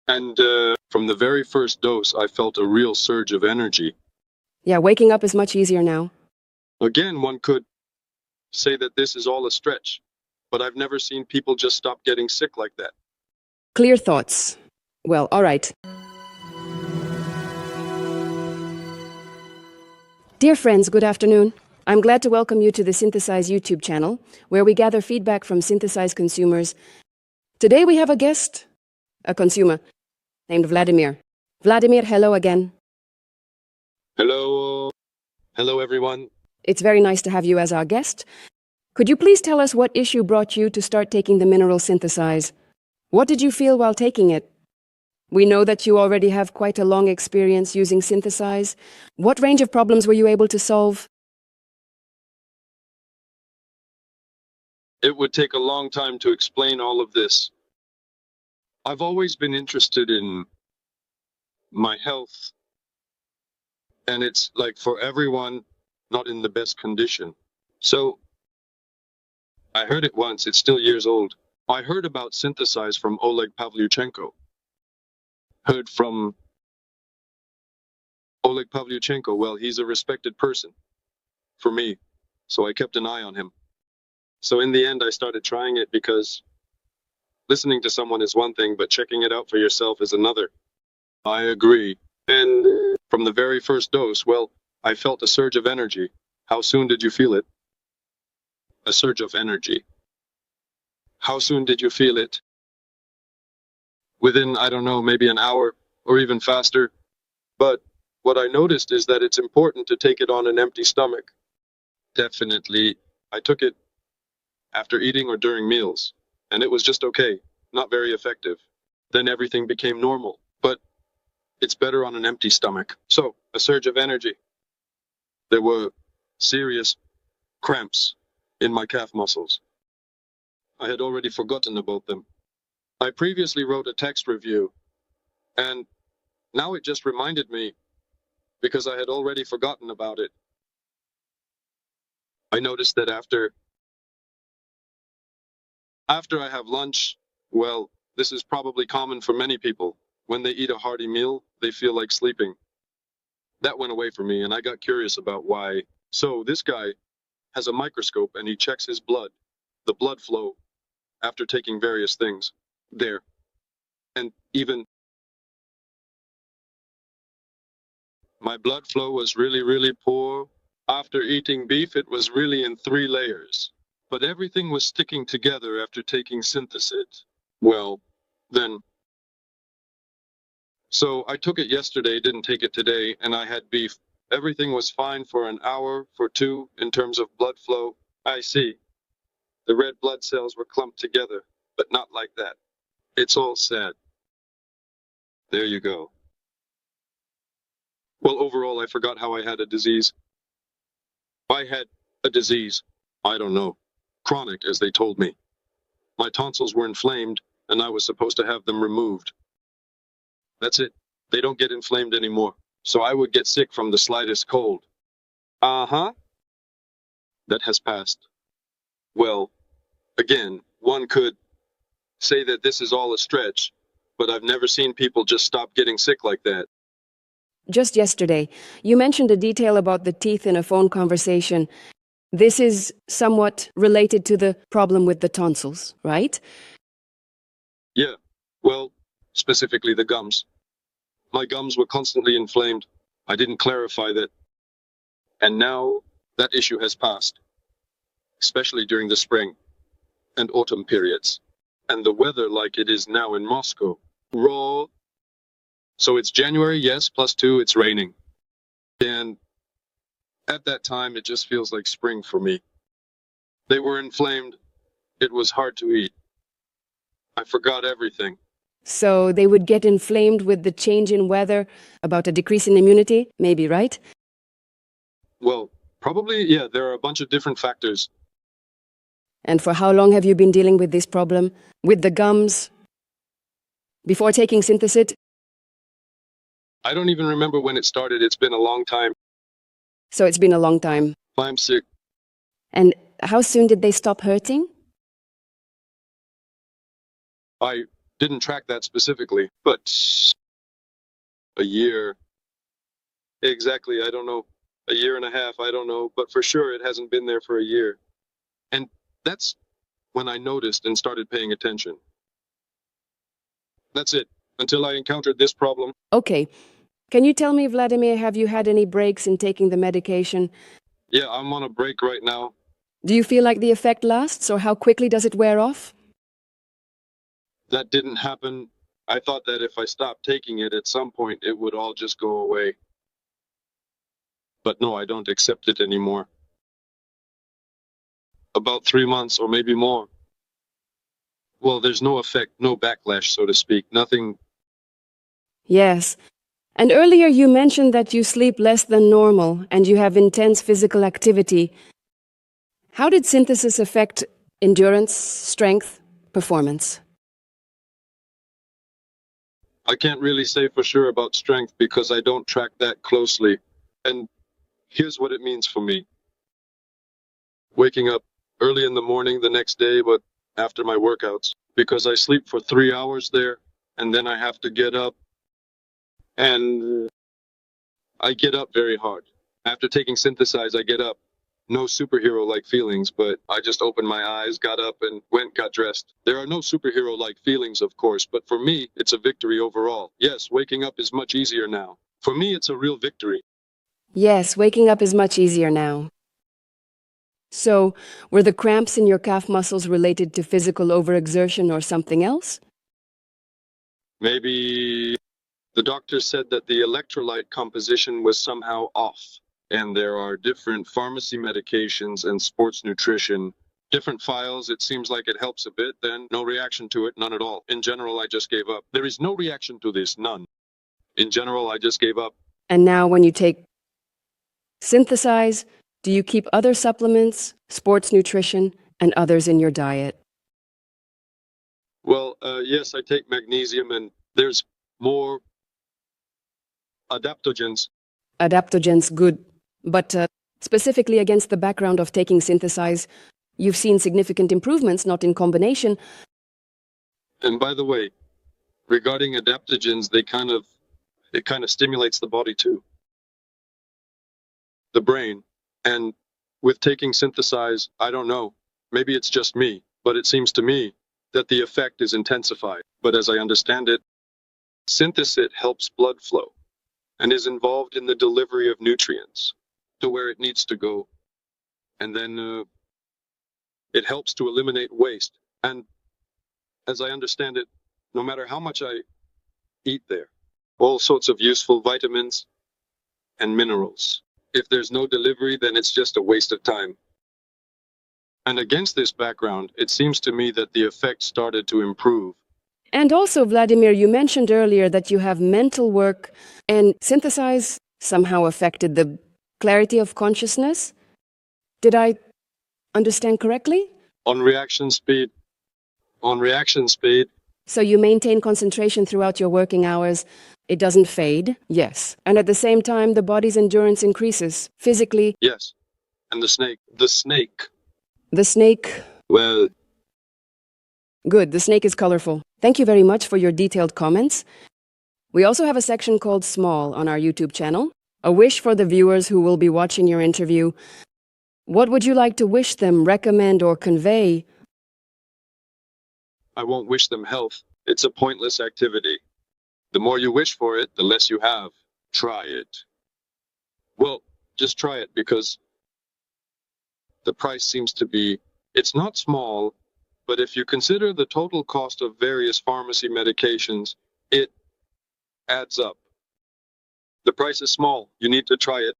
And from the very first dose, I felt a real surge of energy. Yeah, waking up is much easier now. Again, one could say that this is all a stretch, but I've never seen people just stop getting sick like that. Clear thoughts. Well, all right. Dear friends, good afternoon. I'm glad to welcome you to the Synthesize YouTube channel, where we gather feedback from Synthesize consumers. Today we have a guest, a consumer, named Vladimir. Vladimir, hello again. Hello. Hello, everyone. It's very nice to have you as our guest. Could you please tell us what issue brought you to start taking the mineral Synthesize? What did you feel while taking it? We know that you already have quite a long experience using Synthesize. What range of problems were you able to solve? It would take a long time to explain all of this. I've always been interested in my health, and it's like for everyone, not in the best condition. So I heard it once, it's still years old. I heard about Synthesize from Oleg Pavlyuchenko. Heard from Oleg Pavlyuchenko, well, he's a respected person for me, so I kept an eye on him. So in the end, I started trying it because listening to someone is one thing, but checking it out for yourself is another. I agree. And from the very first dose, well, I felt a surge of energy. How soon did you feel it? A surge of energy. How soon did you feel it? Within, I don't know, maybe an hour or even faster. But what I noticed is that it's important to take it on an empty stomach. Definitely. I took it after eating or during meals, and it was just okay, not very effective. Then everything became normal, but it's better on an empty stomach. So, a surge of energy. There were serious cramps in my calf muscles. I had already forgotten about them. I previously wrote a text review, and now it just reminded me because I had already forgotten about it. I noticed that after I have lunch, well, this is probably common for many people. When they eat a hearty meal, they feel like sleeping. That went away for me, and I got curious about why. So this guy has a microscope, and he checks his blood, the blood flow, after taking various things. There. And even my blood flow was really, really poor. After eating beef, it was really in 3 layers. But everything was sticking together after taking Synthesit. Well, then. So I took it yesterday, didn't take it today, and I had beef. Everything was fine for an hour, for 2, in terms of blood flow. I see. The red blood cells were clumped together, but not like that. It's all sad. There you go. Well, overall, I forgot how I had a disease. I had a disease. I don't know. Chronic, as they told me. My tonsils were inflamed, and I was supposed to have them removed. That's it. They don't get inflamed anymore. So I would get sick from the slightest cold. Uh-huh. That has passed. Well, again, one could say that this is all a stretch, but I've never seen people just stop getting sick like that. Just yesterday, you mentioned a detail about the teeth in a phone conversation. This is somewhat related to the problem with the tonsils, right? Yeah, well, specifically the gums. My gums were constantly inflamed. I didn't clarify that. And now that issue has passed, especially during the spring and autumn periods. And the weather like it is now in Moscow. Raw. So it's January, yes, +2, it's raining. And at that time, it just feels like spring for me. They were inflamed. It was hard to eat. I forgot everything. So they would get inflamed with the change in weather, about a decrease in immunity, maybe, right? Well, probably, yeah, there are a bunch of different factors. And for how long have you been dealing with this problem? With the gums? Before taking Synthesit? I don't even remember when it started. It's been a long time. So it's been a long time. I'm sick. And how soon did they stop hurting? I didn't track that specifically, but a year. Exactly, I don't know. A year and a half, I don't know, but for sure it hasn't been there for a year. And that's when I noticed and started paying attention. That's it. Until I encountered this problem. Okay. Can you tell me, Vladimir, have you had any breaks in taking the medication? Yeah, I'm on a break right now. Do you feel like the effect lasts, or how quickly does it wear off? That didn't happen. I thought that if I stopped taking it at some point, it would all just go away. But no, I don't accept it anymore. About 3 months or maybe more. Well, there's no effect, no backlash, so to speak. Nothing. Yes. And earlier you mentioned that you sleep less than normal and you have intense physical activity. How did Synthesis affect endurance, strength, performance? I can't really say for sure about strength because I don't track that closely. And here's what it means for me. Waking up early in the morning the next day, but after my workouts, because I sleep for 3 hours there, and then I have to get up, and I get up very hard. After taking Synthesize, I get up. No superhero-like feelings, but I just opened my eyes, got up, and got dressed. There are no superhero-like feelings, of course, but for me, it's a victory overall. Yes, waking up is much easier now. For me, it's a real victory. Yes, waking up is much easier now. So, were the cramps in your calf muscles related to physical overexertion or something else? Maybe the doctor said that the electrolyte composition was somehow off. And there are different pharmacy medications and sports nutrition. Different files, it seems like it helps a bit, then no reaction to it, none at all. In general, I just gave up. There is no reaction to this, none. In general, I just gave up. And now when you take Synthesize, do you keep other supplements, sports nutrition, and others in your diet? Well, yes, I take magnesium, and there's more adaptogens. Adaptogens, good. But specifically against the background of taking Synthesize, you've seen significant improvements, not in combination. And by the way, regarding adaptogens, it kind of stimulates the body too. The brain. And with taking Synthesize, I don't know, maybe it's just me, but it seems to me that the effect is intensified. But as I understand it, Synthesit helps blood flow and is involved in the delivery of nutrients to where it needs to go. And then it helps to eliminate waste. And as I understand it, no matter how much I eat there, all sorts of useful vitamins and minerals. If there's no delivery, then it's just a waste of time. And against this background, it seems to me that the effect started to improve. And also, Vladimir, you mentioned earlier that you have mental work, and Synthesize somehow affected the clarity of consciousness. Did I understand correctly? On reaction speed. So you maintain concentration throughout your working hours. It doesn't fade, yes. And at the same time, the body's endurance increases, physically. Yes. And the snake. The snake. Well, Good, the snake is colorful. Thank you very much for your detailed comments. We also have a section called Small on our YouTube channel. A wish for the viewers who will be watching your interview. What would you like to wish them, recommend, or convey? I won't wish them health. It's a pointless activity. The more you wish for it, the less you have. Try it. Well, just try it because the price seems to be, it's not small, but if you consider the total cost of various pharmacy medications, it adds up. The price is small. You need to try it.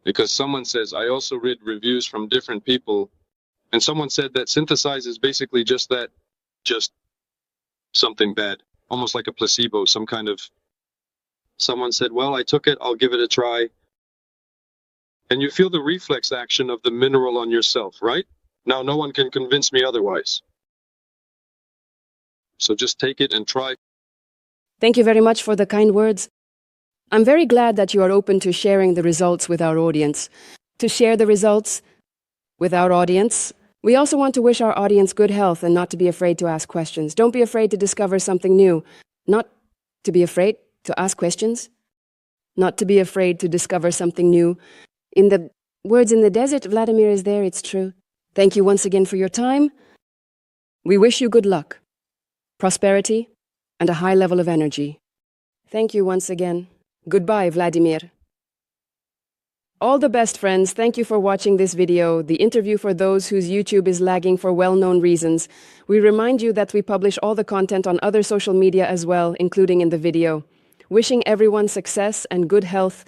Because someone says, I also read reviews from different people, and someone said that Synthesize is basically just that, just something bad, almost like a placebo, some kind of, someone said, well, I took it, I'll give it a try. And you feel the reflex action of the mineral on yourself, right? Now, no one can convince me otherwise. So just take it and try. Thank you very much for the kind words. I'm very glad that you are open to sharing the results with our audience. To share the results with our audience, We also want to wish our audience good health and not to be afraid to ask questions. Don't be afraid to discover something new. Not to be afraid to ask questions. Not to be afraid to discover something new. In the words in the desert, Vladimir is there, it's true. Thank you once again for your time. We wish you good luck, prosperity, and a high level of energy. Thank you once again. Goodbye, Vladimir. All the best, friends. Thank you for watching this video, the interview for those whose YouTube is lagging for well-known reasons. We remind you that we publish all the content on other social media as well, including in the video. Wishing everyone success and good health.